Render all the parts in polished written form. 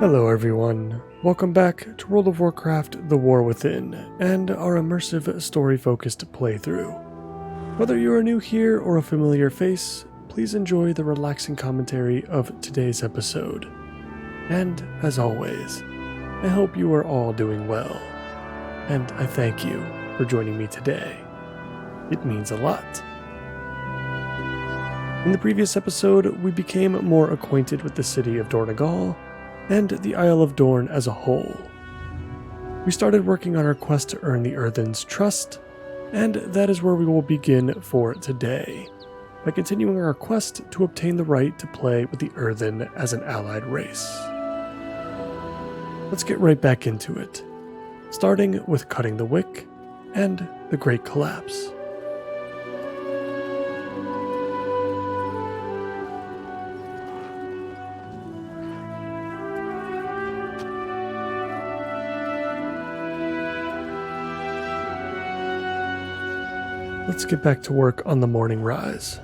Hello everyone, welcome back to World of Warcraft The War Within and our immersive story-focused playthrough. Whether you are new here or a familiar face, please enjoy the relaxing commentary of today's episode. And as always, I hope you are all doing well, and I thank you for joining me today. It means a lot. In the previous episode, we became more acquainted with the city of Dornegal and the Isle of Dorne as a whole. We started working on our quest to earn the Earthen's trust, and that is where we will begin for today, by continuing our quest to obtain the right to play with the Earthen as an allied race. Let's get right back into it, starting with cutting the wick and the Great Collapse. Let's get back to work on the morning rise.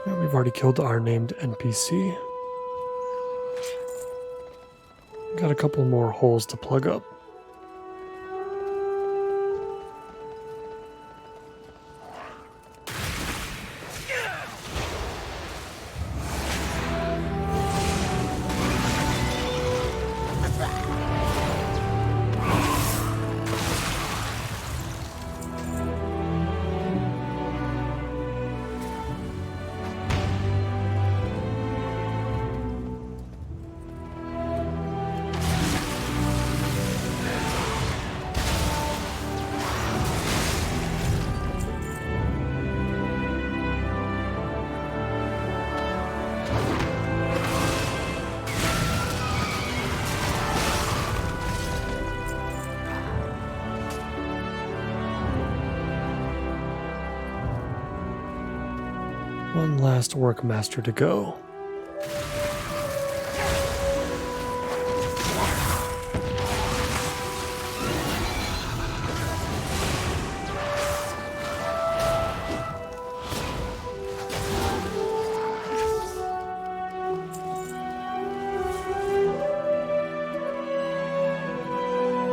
We've already killed our named NPC. Got a couple more holes to plug up. One last workmaster to go.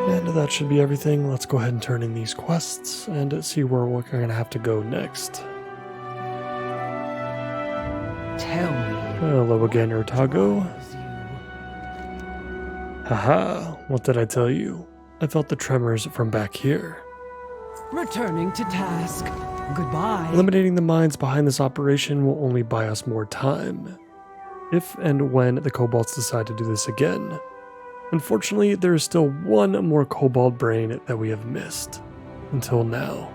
And that should be everything. Let's go ahead and turn in these quests and see where we're going to have to go next. Tell me. Hello again, Urtago. Haha, what did I tell you? I felt the tremors from back here. Returning to task. Goodbye. Eliminating the minds behind this operation will only buy us more time, if and when the kobolds decide to do this again. Unfortunately, there is still one more kobold brain that we have missed, until now.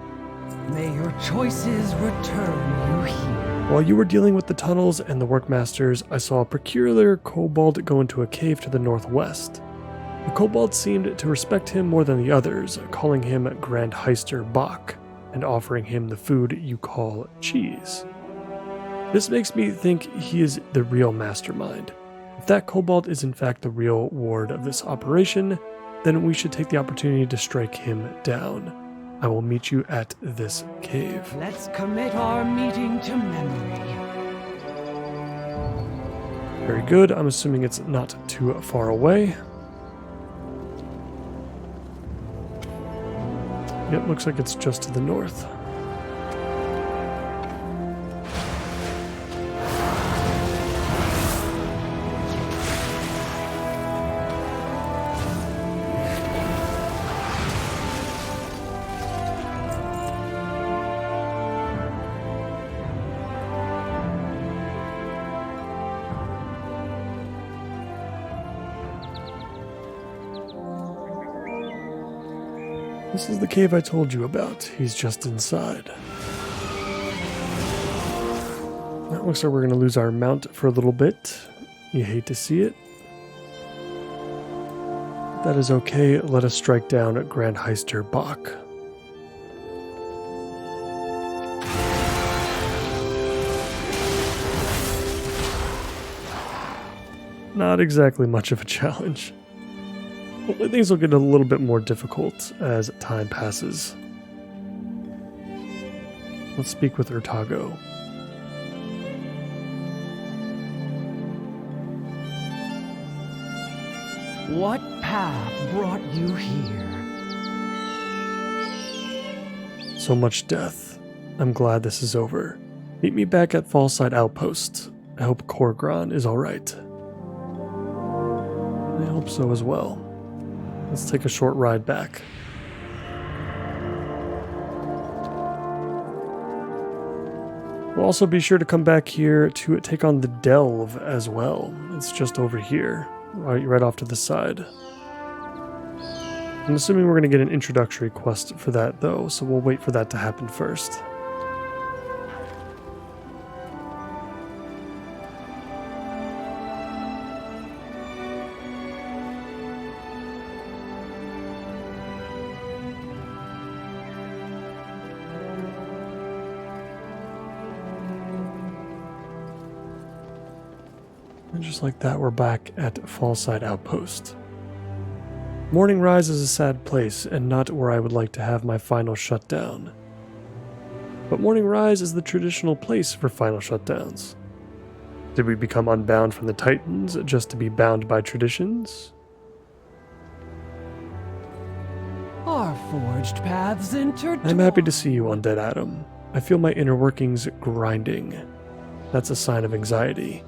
May your choices return you here. While you were dealing with the tunnels and the workmasters, I saw a peculiar kobold go into a cave to the northwest. The kobold seemed to respect him more than the others, calling him Grand Heister Bach, and offering him the food you call cheese. This makes me think he is the real mastermind. If that kobold is in fact the real ward of this operation, then we should take the opportunity to strike him down. I will meet you at this cave. Let's commit our meeting to memory. Very good. I'm assuming it's not too far away. Yep, looks like it's just to the north. This is the cave I told you about. He's just inside. That looks like we're going to lose our mount for a little bit. You hate to see it. That is okay. Let us strike down Grand Heister Bach. Not exactly much of a challenge. Hopefully things will get a little bit more difficult as time passes. Let's speak with Urtago. What path brought you here? So much death. I'm glad this is over. Meet me back at Fallside Outpost. I hope Korgron is alright. I hope so as well. Let's take a short ride back. We'll also be sure to come back here to take on the Delve as well. It's just over here, right off to the side. I'm assuming we're going to get an introductory quest for that though, so we'll wait for that to happen first. And just like that, we're back at Fallside Outpost. Morning Rise is a sad place, and not where I would like to have my final shutdown. But Morning Rise is the traditional place for final shutdowns. Did we become unbound from the Titans just to be bound by traditions? Our forged paths intertwine. I'm happy to see you, Undead Adam. I feel my inner workings grinding. That's a sign of anxiety.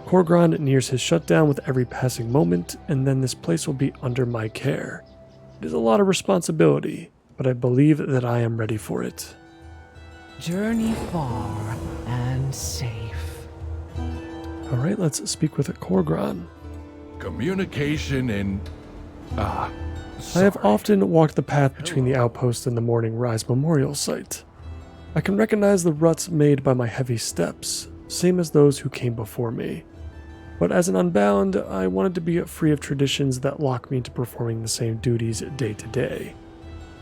Korgron nears his shutdown with every passing moment, and then this place will be under my care. It is a lot of responsibility, but I believe that I am ready for it. Journey far and safe. Alright, let's speak with Korgron. Communication in... I have often walked the path between the outpost and the Morning Rise Memorial Site. I can recognize the ruts made by my heavy steps, same as those who came before me. But as an Unbound, I wanted to be free of traditions that lock me into performing the same duties day to day.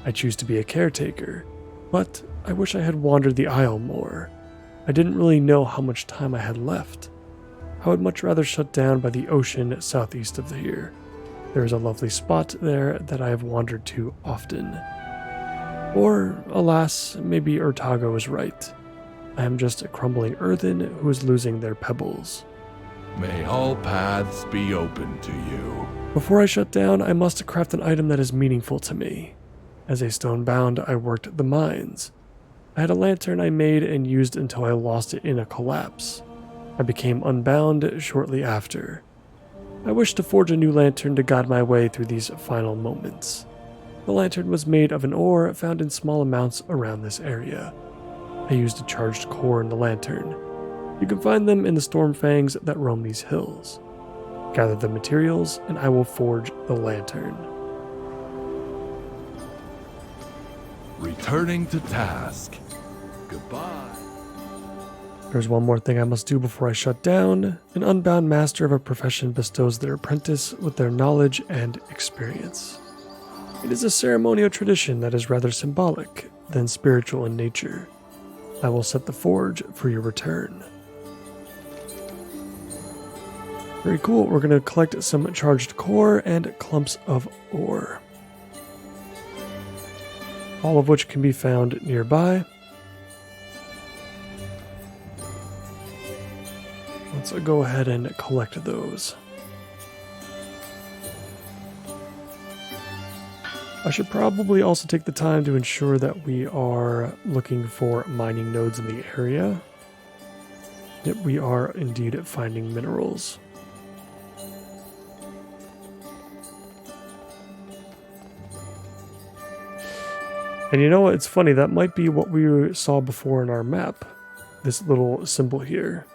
I choose to be a caretaker, but I wish I had wandered the Isle more. I didn't really know how much time I had left. I would much rather shut down by the ocean southeast of here. There is a lovely spot there that I have wandered to often. Or, alas, maybe Urtago is right. I am just a crumbling earthen who is losing their pebbles. May all paths be open to you. Before I shut down, I must craft an item that is meaningful to me. As a stonebound, I worked the mines. I had a lantern I made and used until I lost it in a collapse. I became unbound shortly after. I wish to forge a new lantern to guide my way through these final moments. The lantern was made of an ore found in small amounts around this area. I used a charged core in the lantern. You can find them in the Stormfangs that roam these hills. Gather the materials, and I will forge the lantern. Returning to task. Goodbye. There's one more thing I must do before I shut down. An unbound master of a profession bestows their apprentice with their knowledge and experience. It is a ceremonial tradition that is rather symbolic than spiritual in nature. I will set the forge for your return. Very cool. We're going to collect some charged core and clumps of ore, all of which can be found nearby. Let's go ahead and collect those. I should probably also take the time to ensure that we are looking for mining nodes in the area. Yep, we are indeed finding minerals. And you know what? It's funny. That might be what we saw before in our map. This little symbol here.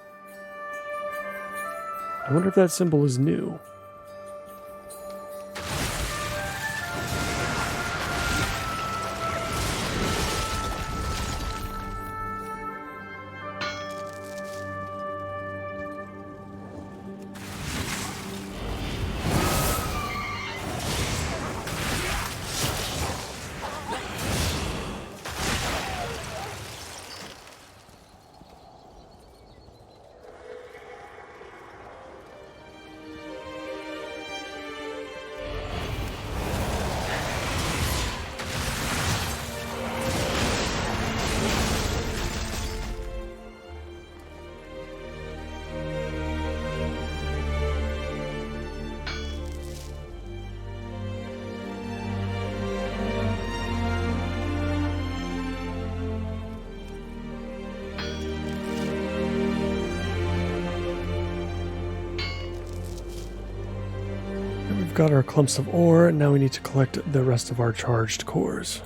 I wonder if that symbol is new. got our clumps of ore, now we need to collect the rest of our charged cores.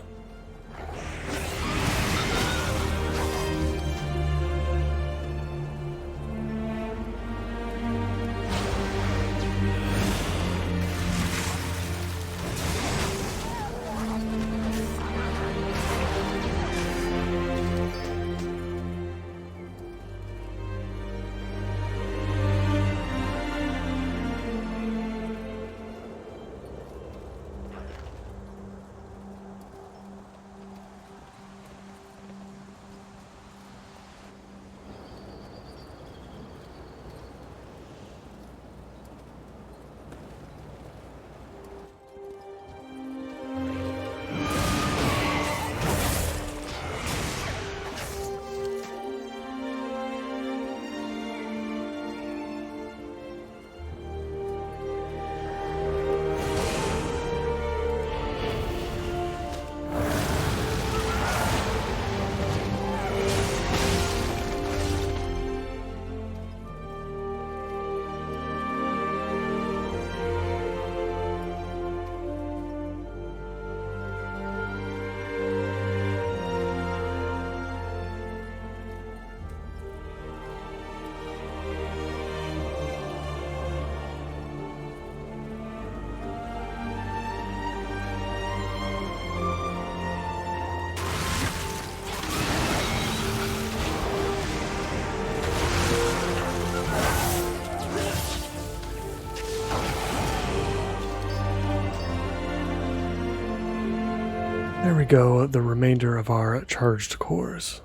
There we go, the remainder of our charged cores.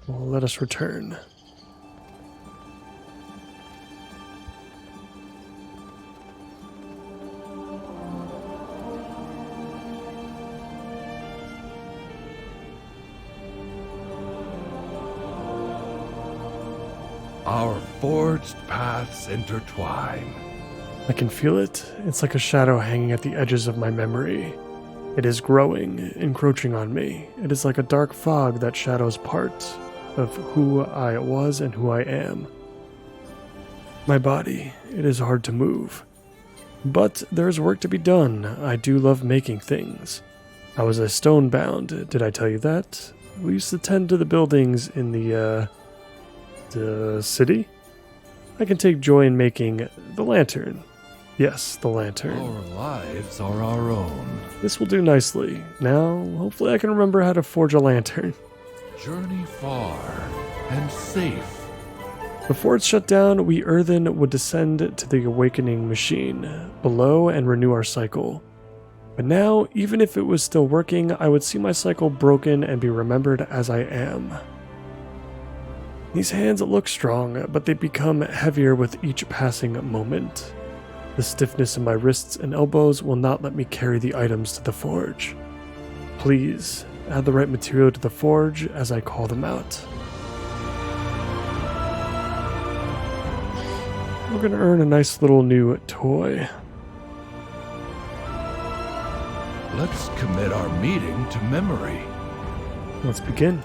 Well, let us return. Our forged paths intertwine. I can feel it. It's like a shadow hanging at the edges of my memory. It is growing, encroaching on me. It is like a dark fog that shadows part of who I was and who I am. My body, it is hard to move. But there's work to be done. I do love making things. I was a stone-bound, did I tell you that? We used to tend to the buildings in the city? I can take joy in making the lantern. Yes, the lantern. Our lives are our own. This will do nicely. Now, hopefully I can remember how to forge a lantern. Journey far and safe. Before it's shut down, we earthen would descend to the awakening machine below and renew our cycle. But now, even if it was still working, I would see my cycle broken and be remembered as I am. These hands look strong, but they become heavier with each passing moment. The stiffness in my wrists and elbows will not let me carry the items to the forge. Please, add the right material to the forge as I call them out. We're gonna earn a nice little new toy. Let's commit our meeting to memory. Let's begin.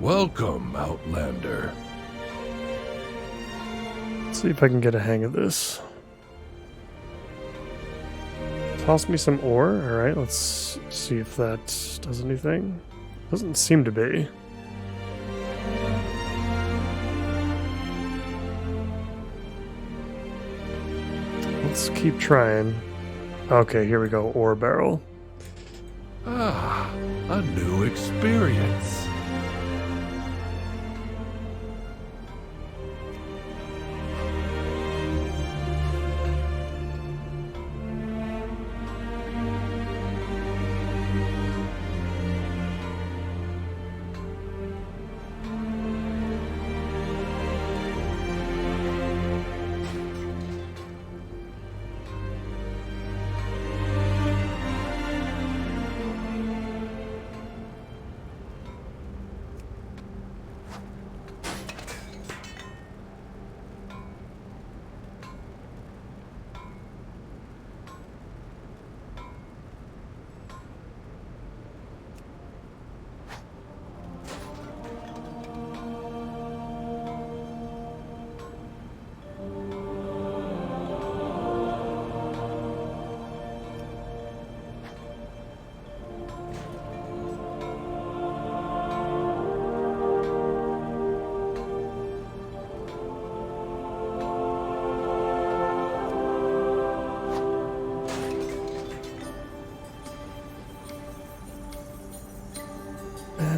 Welcome, Outlander. Let's see if I can get a hang of this. Toss me some ore. Alright, let's see if that does anything. Doesn't seem to be. Let's keep trying. Okay, here we go. Ore barrel. Ah, a new experience.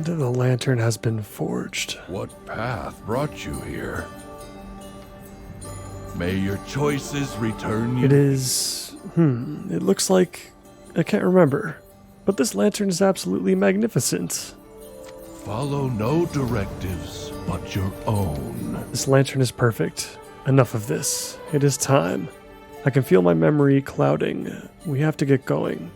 And the lantern has been forged. What path brought you here? May your choices return you. It is... it looks like... I can't remember. But this lantern is absolutely magnificent. Follow no directives but your own. This lantern is perfect. Enough of this. It is time. I can feel my memory clouding. We have to get going.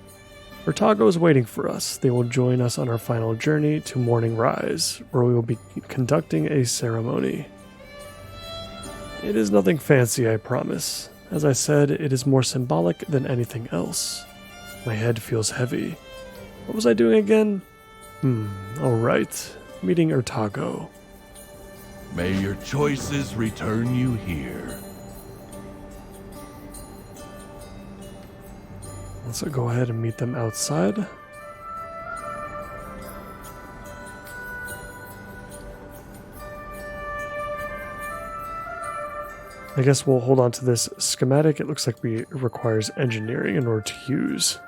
Urtago is waiting for us. They will join us on our final journey to Morning Rise, where we will be conducting a ceremony. It is nothing fancy, I promise. As I said, it is more symbolic than anything else. My head feels heavy. What was I doing again? Alright. Meeting Urtago. May your choices return you here. Let's go ahead and meet them outside. I guess we'll hold on to this schematic. It looks like it requires engineering in order to use.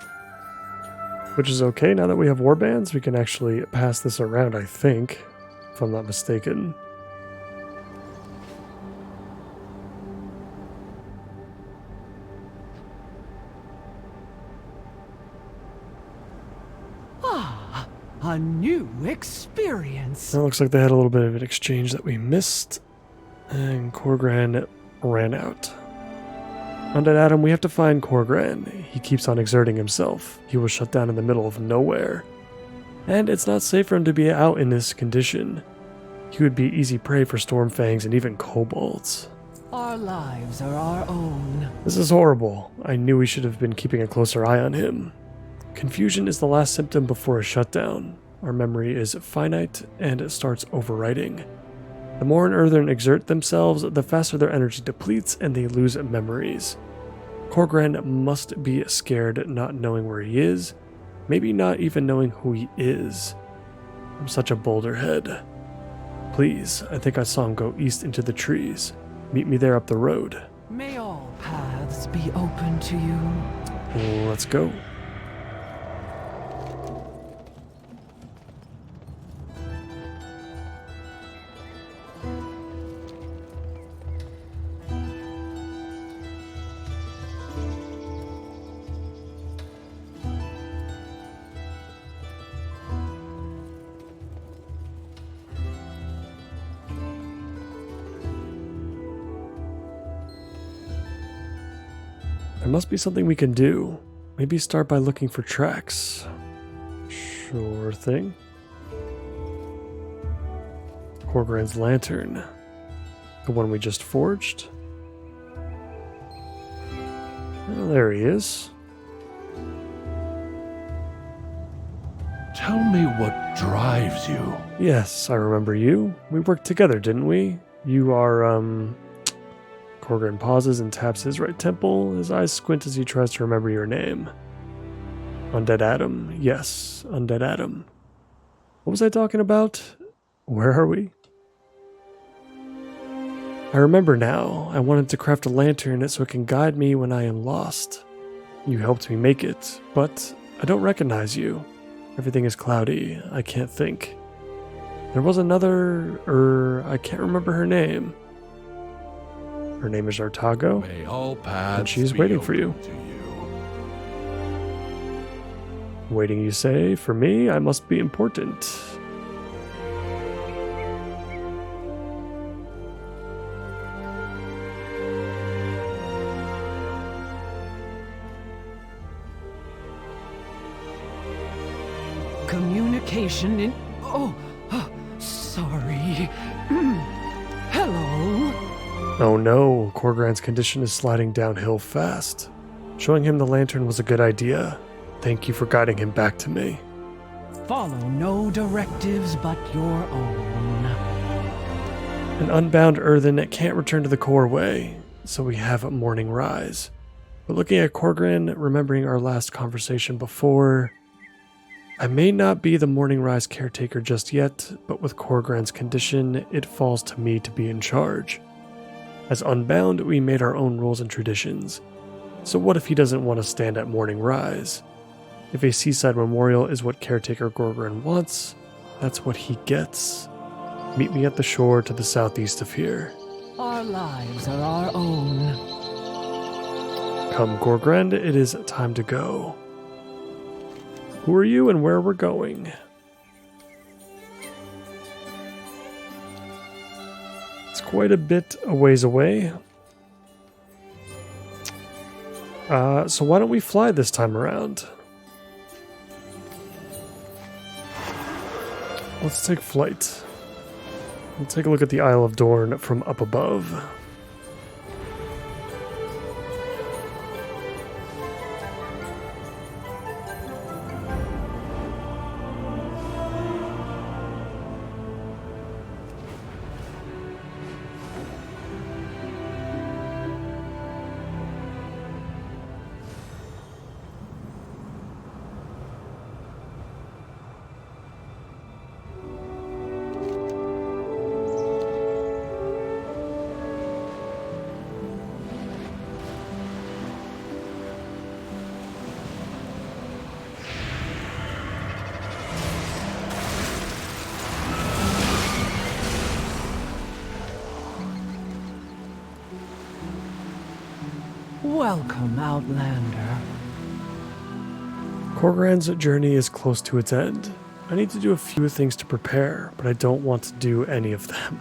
Which is okay. Now that we have warbands, we can actually pass this around, I think, if I'm not mistaken. A new experience. It looks like they had a little bit of an exchange that we missed. And Corgran ran out. Undead Adam, we have to find Corgran. He keeps on exerting himself. He was shut down in the middle of nowhere. And it's not safe for him to be out in this condition. He would be easy prey for Stormfangs and even kobolds. Our lives are our own. This is horrible. I knew we should have been keeping a closer eye on him. Confusion is the last symptom before a shutdown. Our memory is finite and it starts overwriting. The more an Earthen exert themselves, the faster their energy depletes and they lose memories. Corgran must be scared not knowing where he is, maybe not even knowing who he is. I'm such a boulderhead. Please, I think I saw him go east into the trees. Meet me there up the road. May all paths be open to you. Let's go. There must be something we can do. Maybe start by looking for tracks. Sure thing. Corgran's lantern. The one we just forged. Well, there he is. Tell me what drives you. Yes, I remember you. We worked together, didn't we? You are, Corgran pauses and taps his right temple. His eyes squint as he tries to remember your name. Undead Adam. Yes, Undead Adam. What was I talking about? Where are we? I remember now. I wanted to craft a lantern so it can guide me when I am lost. You helped me make it, but I don't recognize you. Everything is cloudy. I can't think. There was another, I can't remember her name. Her name is Urtago, May all paths and she's be waiting for you. open to you. Waiting, you say? For me, I must be important. Communication in... sorry. Hello? Oh no, Corgran's condition is sliding downhill fast. Showing him the lantern was a good idea. Thank you for guiding him back to me. Follow no directives but your own. An unbound Earthen can't return to the core way, so we have a Morning Rise. But looking at Corgran, remembering our last conversation before, I may not be the Morning Rise caretaker just yet, but with Corgran's condition, it falls to me to be in charge. As Unbound, we made our own rules and traditions. So what if he doesn't want to stand at Morning Rise? If a seaside memorial is what caretaker Corgran wants, That's what he gets. Meet me at the shore to the southeast of here. Our lives are our own. Come, Gorgrand, it is time to go. Who are you and where we're going? It's quite a bit a ways away. So why don't we fly this time around? Let's take flight. We'll take a look at the Isle of Dorn from up above. Welcome, Outlander. Corgrand's journey is close to its end. I need to do a few things to prepare, but I don't want to do any of them.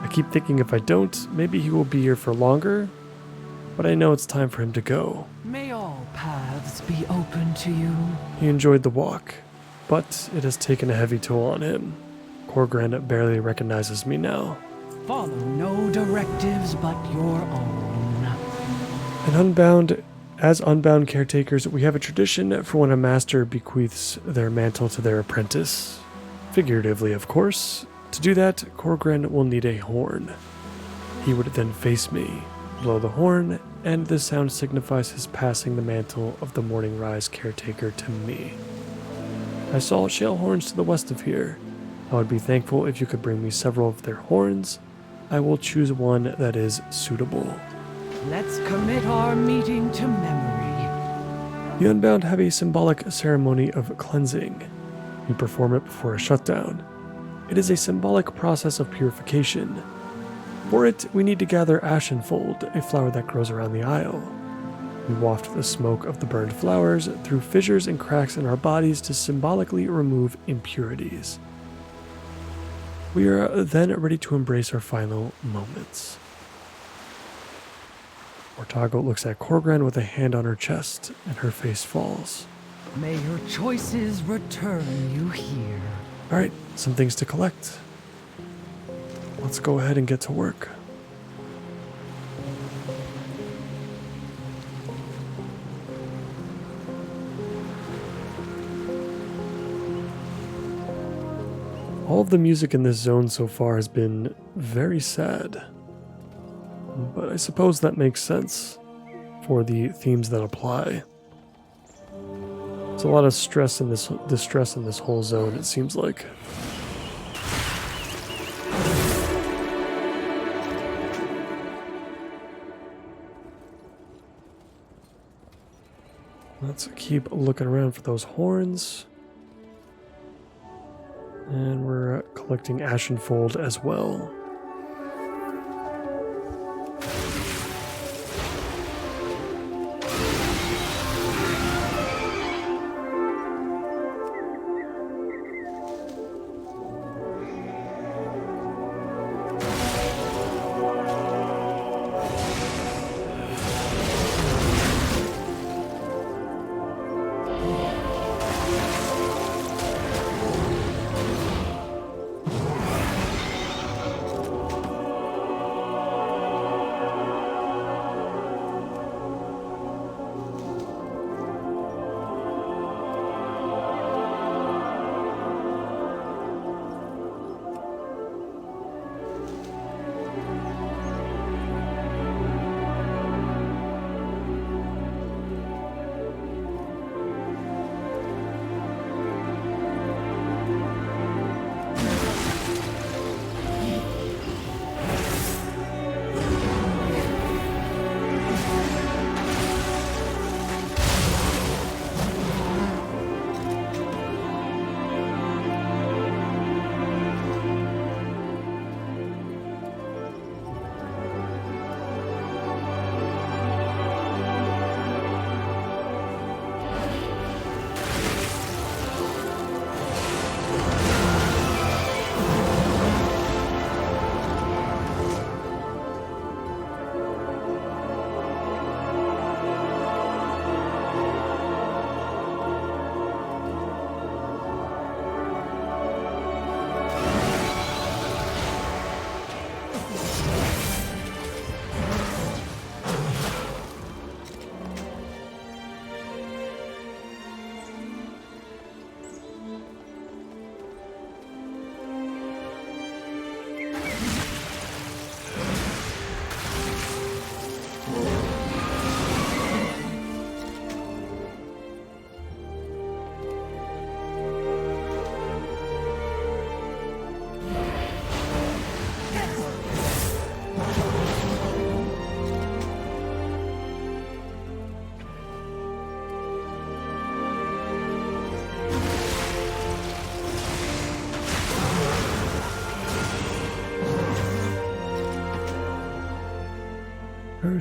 I keep thinking if I don't, maybe he will be here for longer, but I know it's time for him to go. May all paths be open to you. He enjoyed the walk, but it has taken a heavy toll on him. Corgrand barely recognizes me now. Follow no directives but your own. As unbound caretakers, we have a tradition for when a master bequeaths their mantle to their apprentice. Figuratively, of course. To do that, Corgrand will need a horn. He would then face me, blow the horn, and the sound signifies his passing the mantle of the Morning Rise caretaker to me. I saw shale horns to the west of here. I would be thankful if you could bring me several of their horns. I will choose one that is suitable. Let's commit our meeting to memory. The Unbound have a symbolic ceremony of cleansing. We perform it before a shutdown. It is a symbolic process of purification. For it, we need to gather Ashenfold, a flower that grows around the isle. We waft the smoke of the burned flowers through fissures and cracks in our bodies to symbolically remove impurities. We are then ready to embrace our final moments. Ortago looks at Corgrand with a hand on her chest, and her face falls. May your choices return you here. Alright, some things to collect. Let's go ahead and get to work. All of the music in this zone so far has been very sad. But I suppose that makes sense for the themes that apply. There's a lot of distress in this whole zone, it seems like. Let's keep looking around for those horns. And we're collecting Ashenfold as well.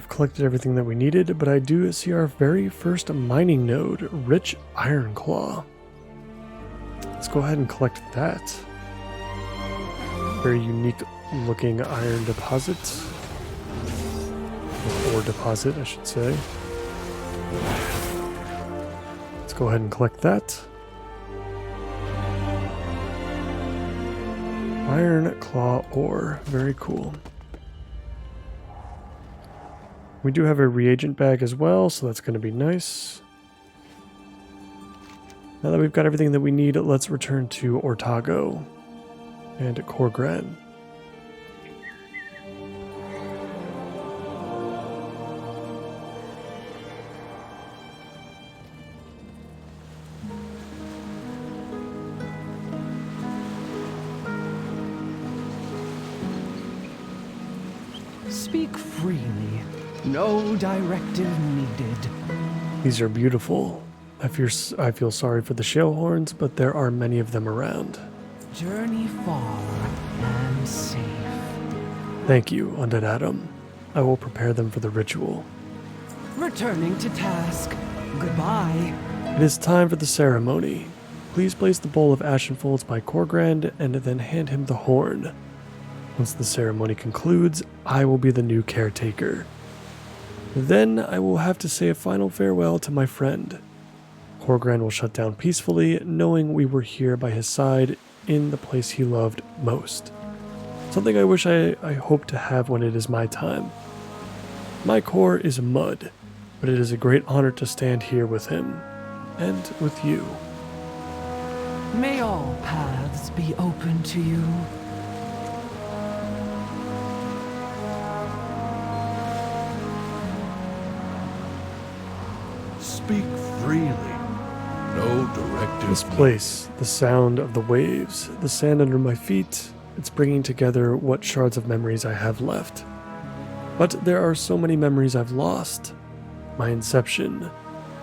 we've collected everything that we needed, but I do see our very first mining node, Rich Iron Claw. Let's go ahead and collect that. Very unique looking iron deposit. Ore deposit, I should say. Let's go ahead and collect that. Iron Claw ore, very cool. We do have a reagent bag as well, so that's going to be nice. Now that we've got everything that we need, let's return to Ortago and Korgran. Speak freely. No directive needed. These are beautiful. I feel sorry for the shellhorns, but there are many of them around. Journey far and safe. Thank you, Undead Adam. I will prepare them for the ritual. Returning to task. Goodbye. It is time for the ceremony. Please place the bowl of ashen folds by Korgrand and then hand him the horn. Once the ceremony concludes, I will be the new caretaker. Then I will have to say a final farewell to my friend. Korgran will shut down peacefully, knowing we were here by his side in the place he loved most. Something I wish I hope to have when it is my time. My core is mud, but it is a great honor to stand here with him, and with you. May all paths be open to you. Speak freely. No directives. This place, the sound of the waves, the sand under my feet, it's bringing together what shards of memories I have left. But there are so many memories I've lost. My inception,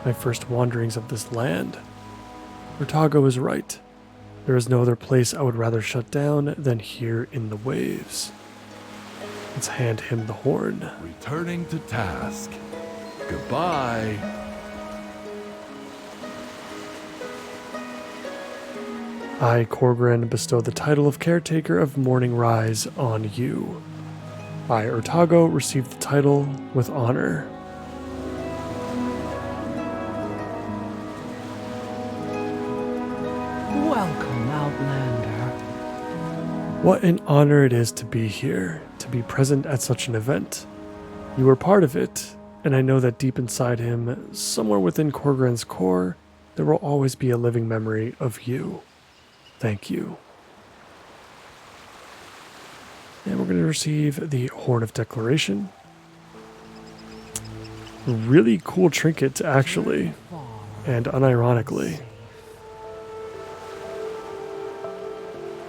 my first wanderings of this land. Ortago is right. There is no other place I would rather shut down than here in the waves. Let's hand him the horn. Returning to task. Goodbye. I, Korgran, bestow the title of Caretaker of Morning Rise on you. I, Ortago, receive the title with honor. Welcome, Outlander. What an honor it is to be here, to be present at such an event. You were part of it, and I know that deep inside him, somewhere within Korgran's core, there will always be a living memory of you. Thank you. And we're going to receive the Horn of Declaration. Really cool trinket, actually, and unironically.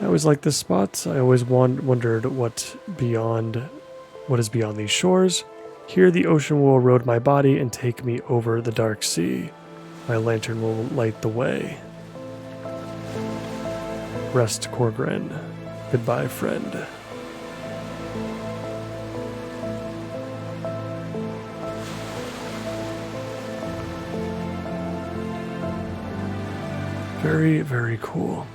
I always liked this spot. I always wondered what is beyond these shores. Here the ocean will erode my body and take me over the dark sea. My lantern will light the way. Rest, Korgran. Goodbye, friend. Very, very cool.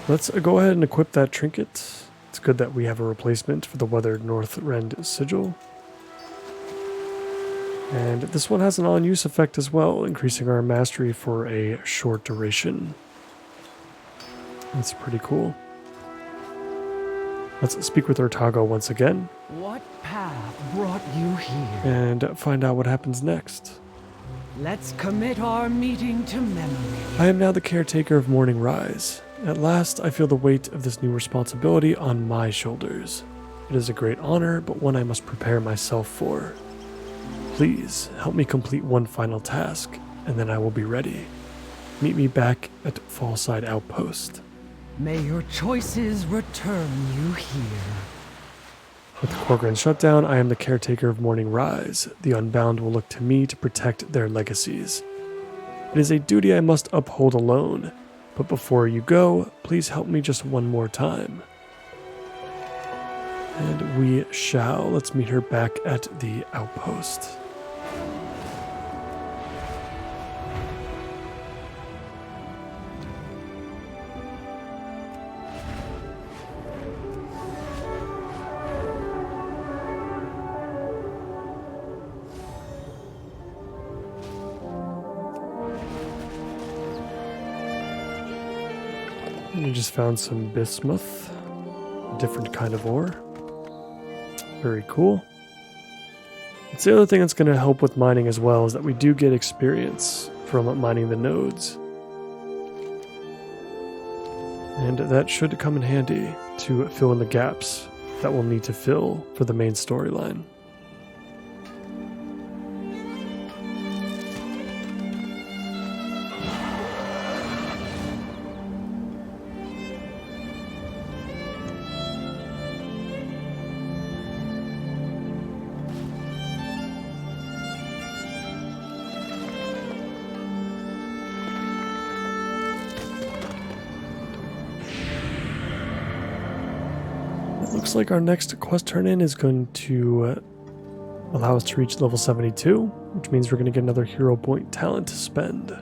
Let's go ahead and equip that trinket. It's good that we have a replacement for the Weathered Northrend Sigil. And this one has an on-use effect as well, increasing our mastery for a short duration. That's pretty cool. Let's speak with Ortago once again. What path brought you here? And find out what happens next. Let's commit our meeting to memory. I am now the caretaker of Morning Rise. At last, I feel the weight of this new responsibility on my shoulders. It is a great honor, but one I must prepare myself for. Please, help me complete one final task, and then I will be ready. Meet me back at Fallside Outpost. May your choices return you here. With the Korgran shutdown, I am the caretaker of Morning Rise. The Unbound will look to me to protect their legacies. It is a duty I must uphold alone, but before you go, please help me just one more time. And we shall. Let's meet her back at the outpost. We just found some bismuth, a different kind of ore. Very cool. It's the other thing that's going to help with mining as well is that we do get experience from mining the nodes. And that should come in handy to fill in the gaps that we'll need to fill for the main storyline. Looks like our next quest turn-in is going to allow us to reach level 72, which means we're going to get another hero point talent to spend.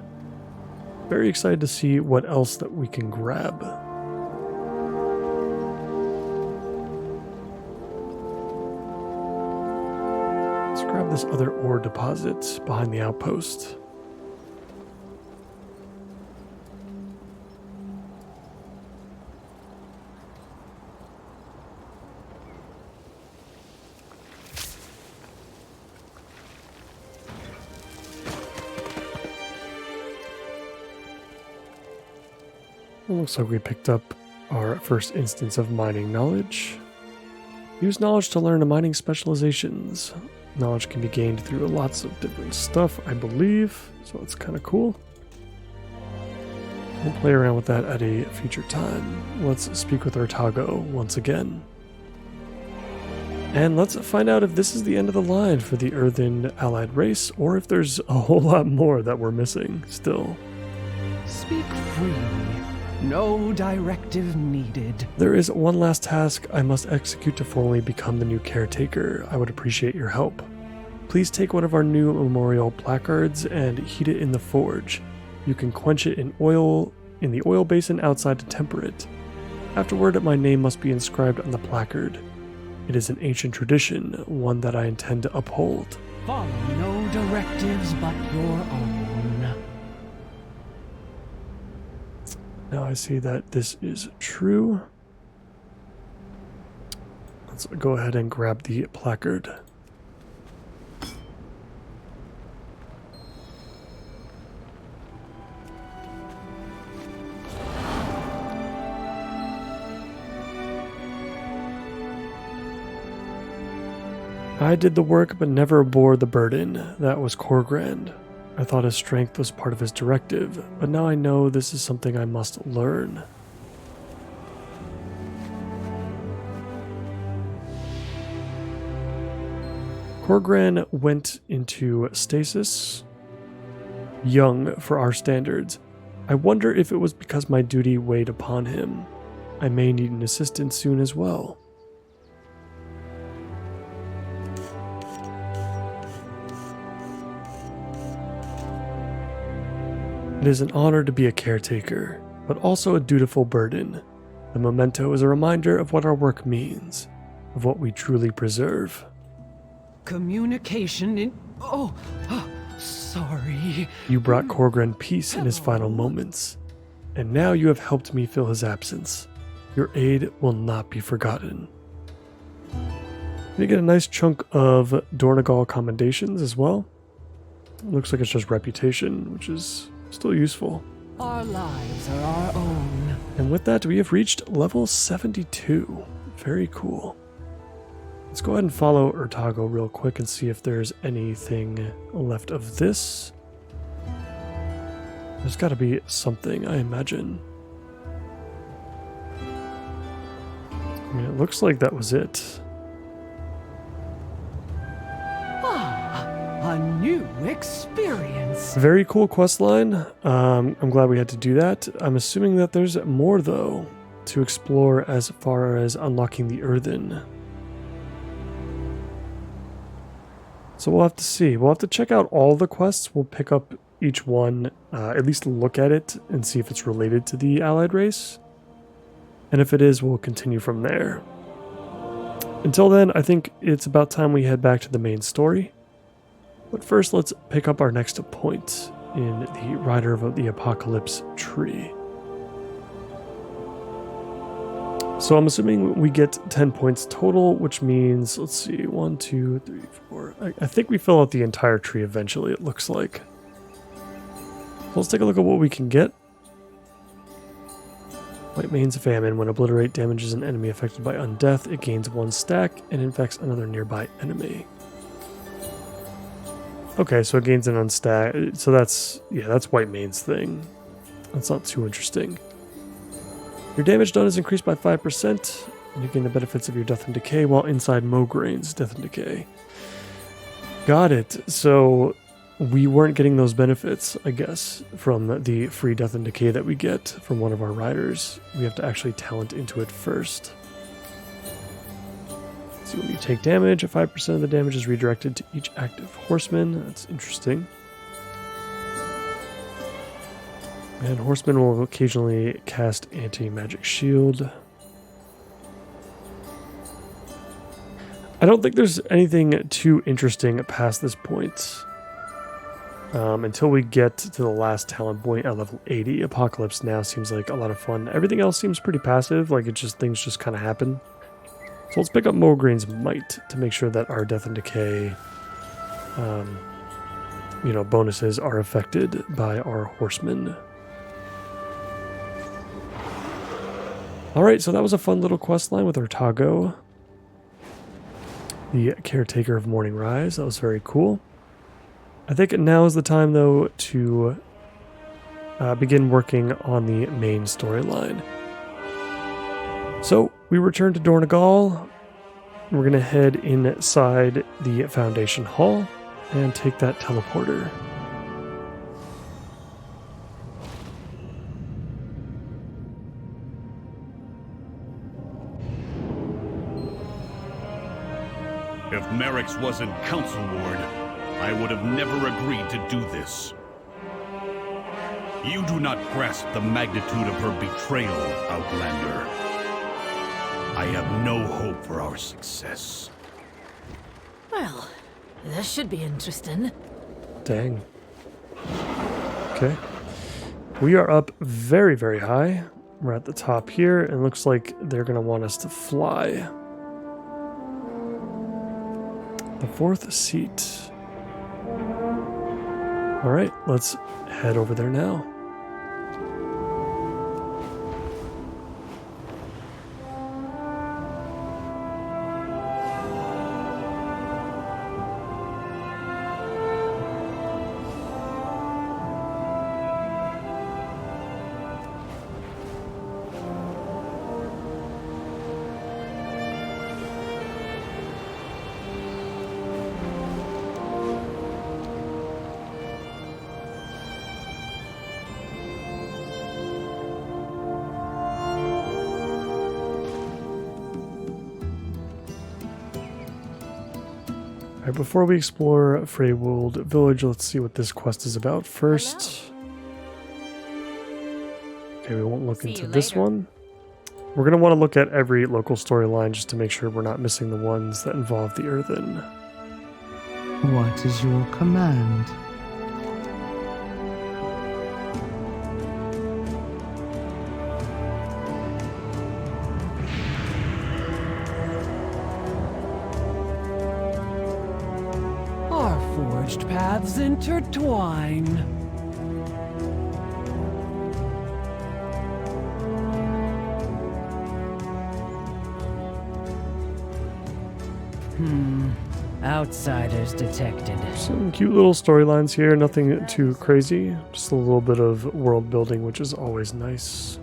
Very excited to see what else that we can grab. Let's grab this other ore deposit behind the outpost. It looks like we picked up our first instance of mining knowledge. Use knowledge to learn mining specializations. Knowledge can be gained through lots of different stuff, I believe, so that's kind of cool. We'll play around with that at a future time. Let's speak with Ortago once again. And let's find out if this is the end of the line for the Earthen allied race, or if there's a whole lot more that we're missing still. Speak freely. No directive needed. There is one last task I must execute to formally become the new caretaker. I would appreciate your help. Please take one of our new memorial placards and heat it in the forge. You can quench it in the oil basin outside to temper it. Afterward, my name must be inscribed on the placard. It is an ancient tradition, one that I intend to uphold. Follow no directives but your own. Now I see that this is true. Let's go ahead and grab the placard. I did the work but never bore the burden. That was Corgrand. I thought his strength was part of his directive, but now I know this is something I must learn. Corgran went into stasis, young for our standards. I wonder if it was because my duty weighed upon him. I may need an assistant soon as well. It is an honor to be a caretaker, but also a dutiful burden. The memento is a reminder of what our work means, of what we truly preserve. Communication in... Oh, sorry. You brought Corgran peace in his final moments, and now you have helped me fill his absence. Your aid will not be forgotten. We get a nice chunk of Dornagal commendations as well. It looks like it's just reputation, which is still useful. Our lives are our own. And with that, we have reached level 72. Very cool. Let's go ahead and follow Ortago real quick and see if there's anything left of this. There's got to be something, I imagine. I mean, it looks like that was it. A new experience. Very cool quest line. I'm glad we had to do that. I'm assuming that there's more, though, to explore as far as unlocking the Earthen. So we'll have to see. We'll have to check out all the quests. We'll pick up each one, at least look at it and see if it's related to the allied race. And if it is, we'll continue from there. Until then, I think it's about time we head back to the main story. But first, let's pick up our next point in the Rider of the Apocalypse tree. So I'm assuming we get 10 points total, which means, let's see, 1, 2, 3, 4. I think we fill out the entire tree eventually, it looks like. So let's take a look at what we can get. White Mane's Famine. When Obliterate damages an enemy affected by Undeath, it gains 1 stack and infects another nearby enemy. Okay, so it gains an unstack. So that's White Mane's thing. That's not too interesting. Your damage done is increased by 5%, and you gain the benefits of your Death and Decay while inside Mograin's Death and Decay. Got it. So we weren't getting those benefits, I guess, from the free Death and Decay that we get from one of our riders. We have to actually talent into it first. See, when you take damage, 5% of the damage is redirected to each active horseman. That's interesting. And Horseman will occasionally cast Anti-Magic Shield. I don't think there's anything too interesting past this point. Until we get to the last talent point at level 80. Apocalypse now seems like a lot of fun. Everything else seems pretty passive, like things just kind of happen. So let's pick up Mograin's Might to make sure that our Death and Decay bonuses are affected by our horsemen. Alright, so that was a fun little quest line with Ortago, the caretaker of Morning Rise. That was very cool. I think now is the time, though, to begin working on the main storyline. So, we return to Dornegal. We're going to head inside the Foundation Hall and take that teleporter. If Merrick's wasn't Council Ward, I would have never agreed to do this. You do not grasp the magnitude of her betrayal, Outlander. I have no hope for our success. Well, this should be interesting. Dang. Okay. We are up very, very high. We're at the top here, and it looks like they're going to want us to fly. The 4th seat. Alright, let's head over there now. Alright, before we explore Freywold Village, let's see what this quest is about first. Okay, we won't look into this one. We're going to want to look at every local storyline just to make sure we're not missing the ones that involve the Earthen. What is your command? Our forged paths intertwine. Outsiders detected. Some cute little storylines here, nothing too crazy. Just a little bit of world building, which is always nice.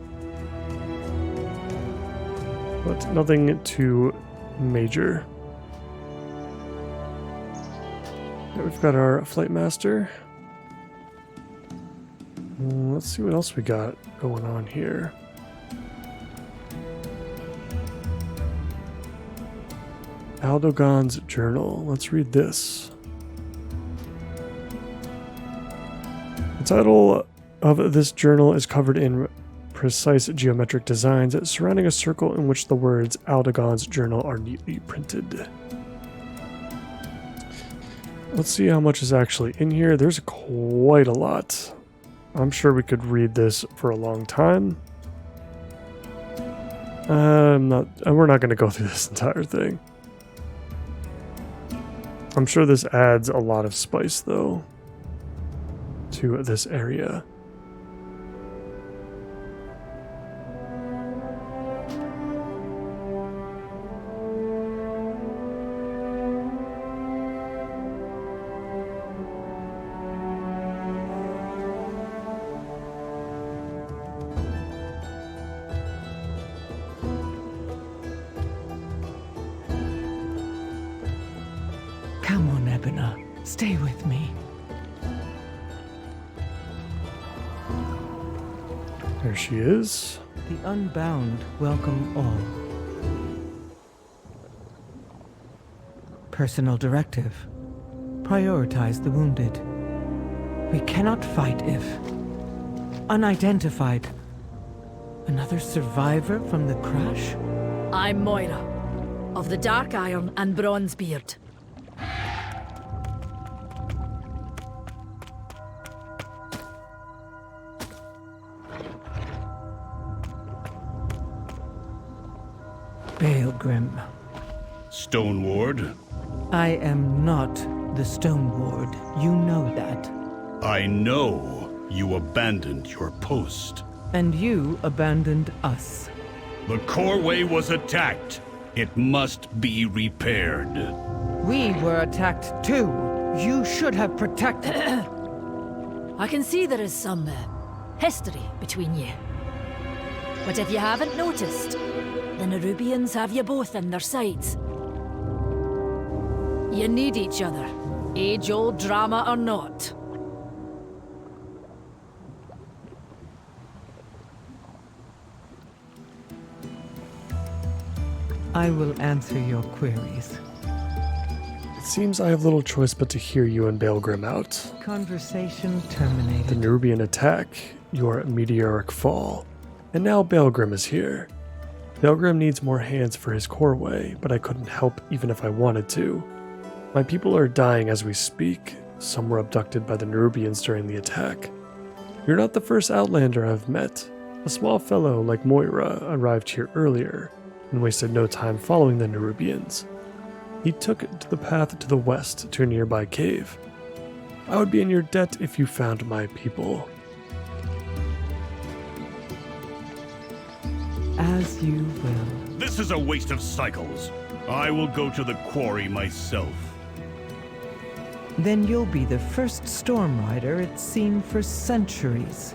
But nothing too major. There we've got our Flight Master. Let's see what else we got going on here. Aldogon's journal. Let's read this. The title of this journal is covered in precise geometric designs surrounding a circle in which the words Aldegon's journal are neatly printed. Let's see how much is actually in here. There's quite a lot. I'm sure we could read this for a long time. We're not going to go through this entire thing. I'm sure this adds a lot of spice, though, to this area. Come on, Ebona. Stay with me. There she is. The Unbound welcome all. Personal directive. Prioritize the wounded. We cannot fight if unidentified. Another survivor from the crash? I'm Moira, of the Dark Iron and Bronzebeard. Baelgrim. Stone Ward, I am not the Stone Ward. You know that. I know you abandoned your post. And you abandoned us. The Coreway was attacked. It must be repaired. We were attacked too. You should have protected. I can see there is some history between you. But if you haven't noticed, the Nerubians have you both in their sights. You need each other, age-old drama or not. I will answer your queries. It seems I have little choice but to hear you and Baelgrim out. Conversation The terminated. Nerubian attack, your meteoric fall, and now Baelgrim is here. Baelgrim needs more hands for his Coreway, but I couldn't help even if I wanted to. My people are dying as we speak. Some were abducted by the Nerubians during the attack. You're not the first Outlander I've met. A small fellow like Moira arrived here earlier and wasted no time following the Nerubians. He took to the path to the west to a nearby cave. I would be in your debt if you found my people. As you will. This is a waste of cycles. I will go to the quarry myself. Then you'll be the first storm rider it's seen for centuries.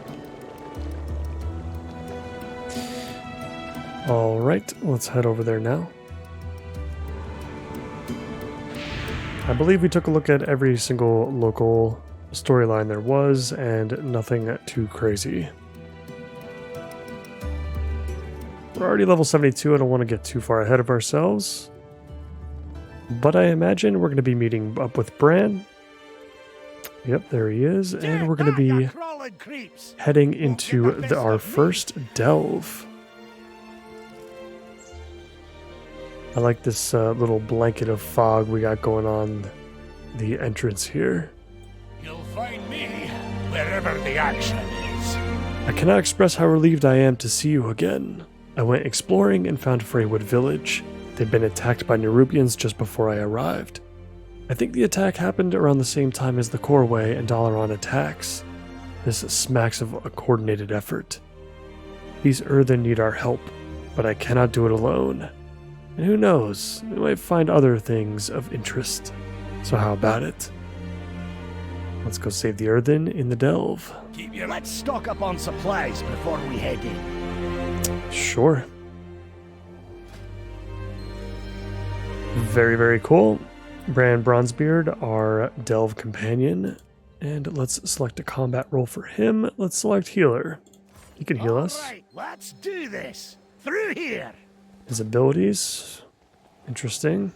Alright, let's head over there now. I believe we took a look at every single local storyline there was, and nothing too crazy. We're already level 72, I don't want to get too far ahead of ourselves. But I imagine we're going to be meeting up with Bran. Yep, there he is. And we're going to be heading into our first delve. I like this little blanket of fog we got going on the entrance here. You'll find me wherever the action is. I cannot express how relieved I am to see you again. I went exploring and found Freywood Village. They'd been attacked by Nerubians just before I arrived. I think the attack happened around the same time as the Coreway and Dalaran attacks. This smacks of a coordinated effort. These Earthen need our help, but I cannot do it alone. And who knows, we might find other things of interest. So how about it? Let's go save the Earthen in the delve. Let's stock up on supplies before we head in. Sure. Very, very cool. Bran Bronzebeard, our delve companion. And let's select a combat role for him. Let's select healer. He can heal us. All right, let's do this. Through here. His abilities. Interesting.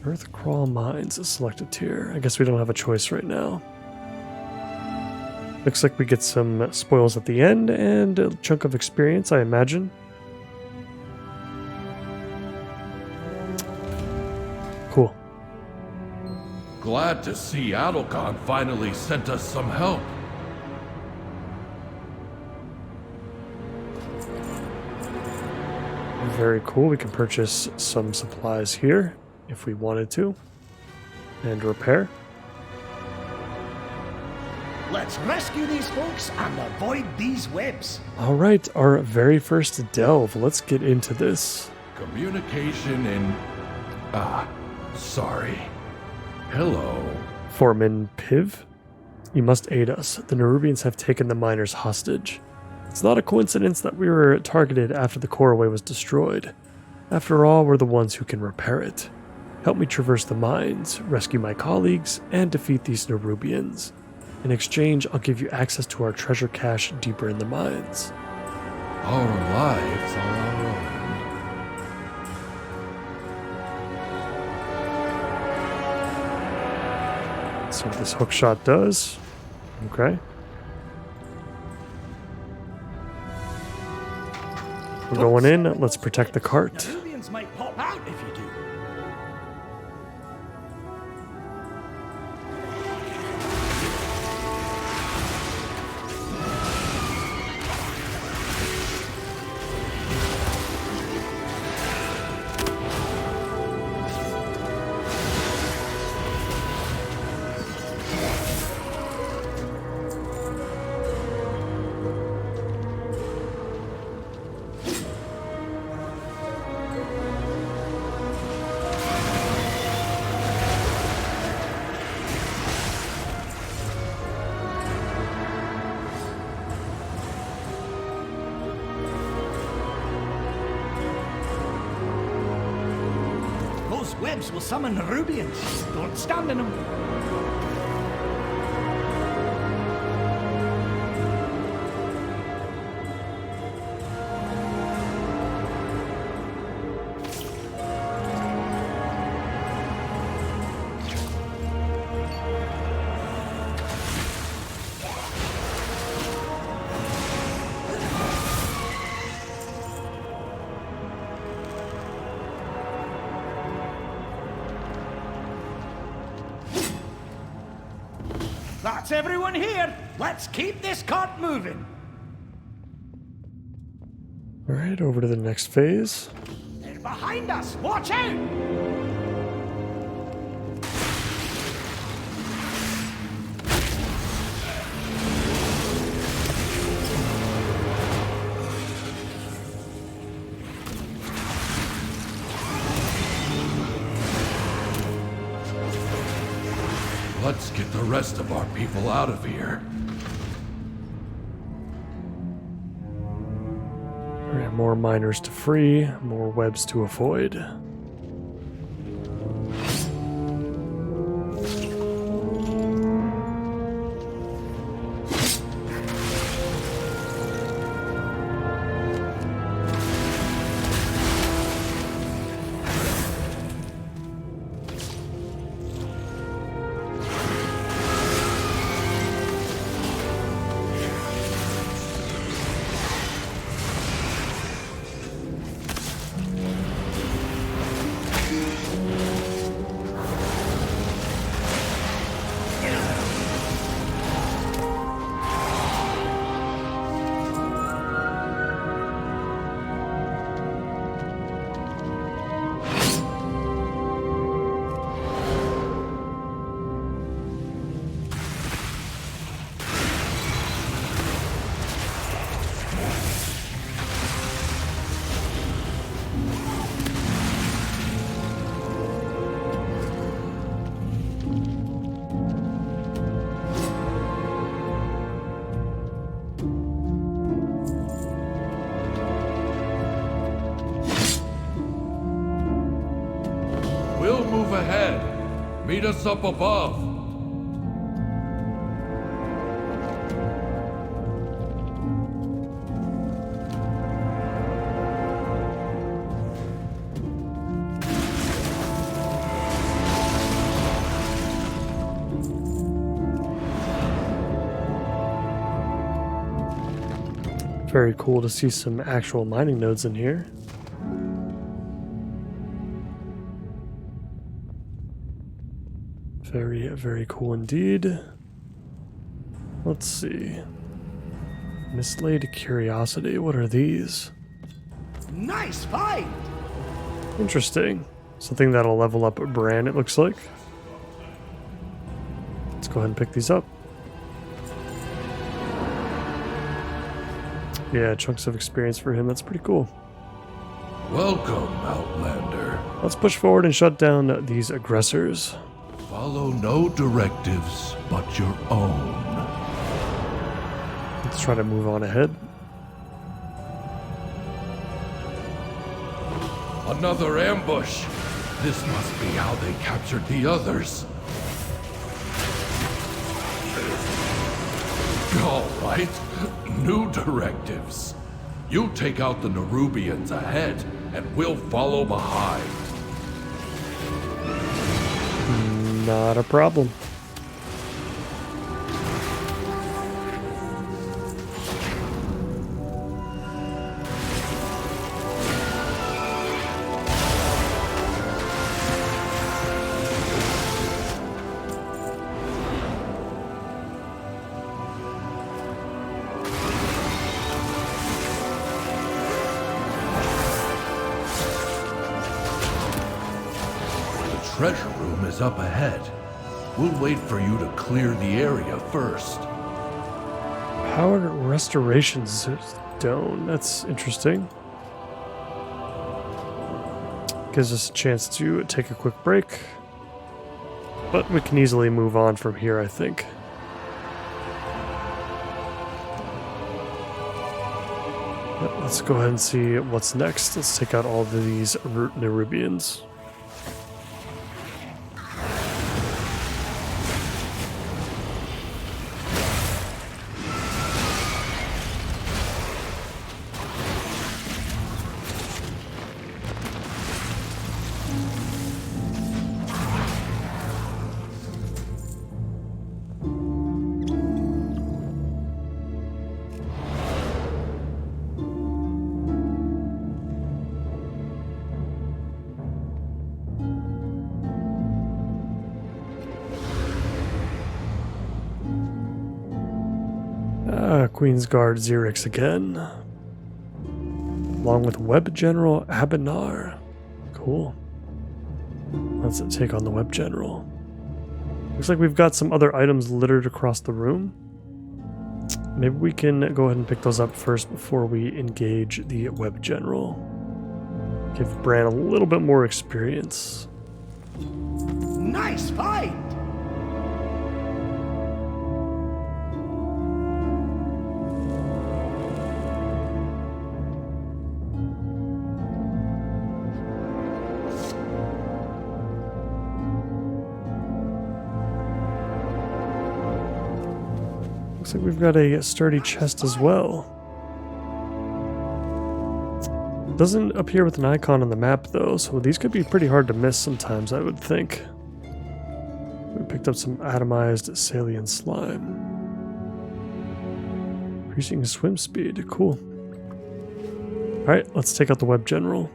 Earthcrawl Mines, select a tier. I guess we don't have a choice right now. Looks like we get some spoils at the end and a chunk of experience, I imagine. Cool. Glad to see Adalcon finally sent us some help. Very cool. We can purchase some supplies here if we wanted to. And repair. Let's rescue these folks and avoid these webs. All right, our very first delve. Let's get into this. Communication in... sorry. Hello. Foreman Piv, you must aid us. The Nerubians have taken the miners hostage. It's not a coincidence that we were targeted after the Coreway was destroyed. After all, we're the ones who can repair it. Help me traverse the mines, rescue my colleagues, and defeat these Nerubians. In exchange, I'll give you access to our treasure cache deeper in the mines. Our lives are our own. See what this hookshot does. Okay. We're going in. Let's protect the cart. Nerubians might pop out if you do. Those webs will summon Nerubians. Don't stand in them. That's everyone here. Let's keep this cart moving. All right, over to the next phase. They're behind us. Watch out! Let's get the rest of our people out of here. All right, more miners to free, more webs to avoid. We'll move ahead. Meet us up above. Very cool to see some actual mining nodes in here. Very, very cool indeed. Let's see. Mislaid curiosity. What are these? Nice fight! Interesting. Something that'll level up Bran, it looks like. Let's go ahead and pick these up. Yeah, chunks of experience for him. That's pretty cool. Welcome, Outlander. Let's push forward and shut down these aggressors. Follow no directives but your own. Let's try to move on ahead. Another ambush. This must be how they captured the others. All right, new directives. You take out the Nerubians ahead, and we'll follow behind. Not a problem. Treasure room is up ahead. We'll wait for you to clear the area first. Powered restoration stone. That's interesting. Gives us a chance to take a quick break. But we can easily move on from here, I think. Yep, let's go ahead and see what's next. Let's take out all of these Nerubians. Queen's Guard Xerix again. Along with Web General Abinar. Cool. Let's take on the Web General. Looks like we've got some other items littered across the room. Maybe we can go ahead and pick those up first before we engage the Web General. Give Bran a little bit more experience. Nice fight! Looks like we've got a sturdy chest as well. Doesn't appear with an icon on the map though, so these could be pretty hard to miss sometimes, I would think. We picked up some atomized saline slime. Increasing swim speed, cool. Alright, let's take out the Web General.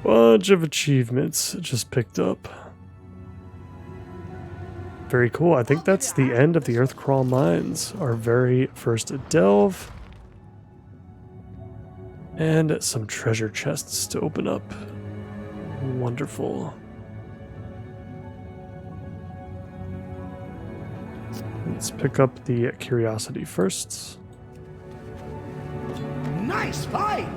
Bunch of achievements just picked up. Very cool. I think that's the end of the Earthcrawl Mines. Our very first delve. And some treasure chests to open up. Wonderful. Let's pick up the curiosity first. Nice fight!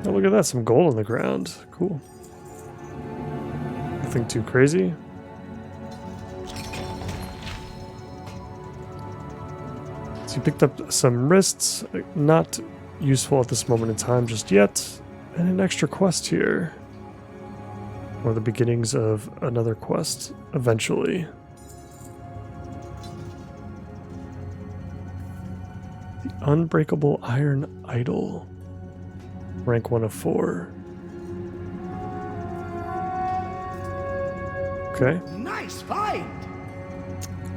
Oh, look at that, some gold on the ground. Cool. Nothing too crazy. So you picked up some wrists, not useful at this moment in time just yet. And an extra quest here. Or the beginnings of another quest eventually. Unbreakable Iron Idol. Rank 1 of 4. Okay. Nice find!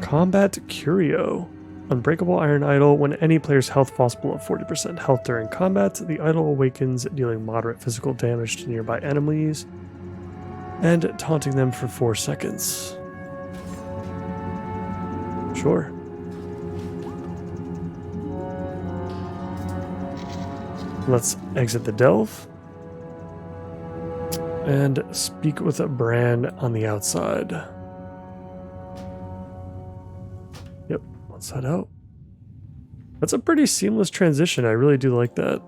Combat Curio. Unbreakable Iron Idol. When any player's health falls below 40% health during combat, the idol awakens, dealing moderate physical damage to nearby enemies and taunting them for 4 seconds. Sure. Let's exit the delve and speak with a Bran on the outside. Yep, let's head out. That's a pretty seamless transition. I really do like that.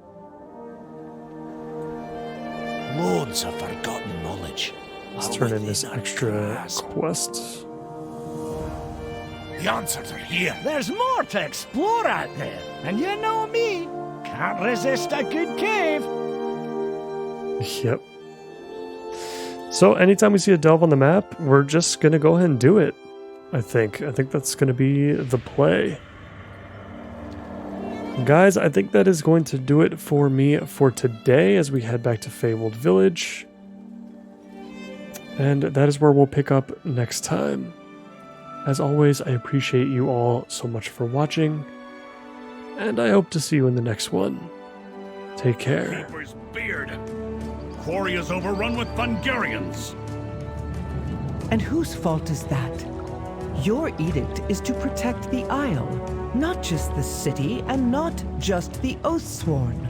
Loads of forgotten knowledge. Let's turn in this extra quest. The answers are here. There's more to explore out there. And you know me, can't resist a good cave. Yep. So anytime we see a delve on the map, we're just going to go ahead and do it, I think. That's going to be the play. Guys, I think that is going to do it for me for today as we head back to Fabled Village. And that is where we'll pick up next time. As always, I appreciate you all so much for watching, and I hope to see you in the next one. Take care. Keeper's beard. Quarry is overrun with Thungarians. And whose fault is that? Your edict is to protect the Isle, not just the city and not just the Oathsworn.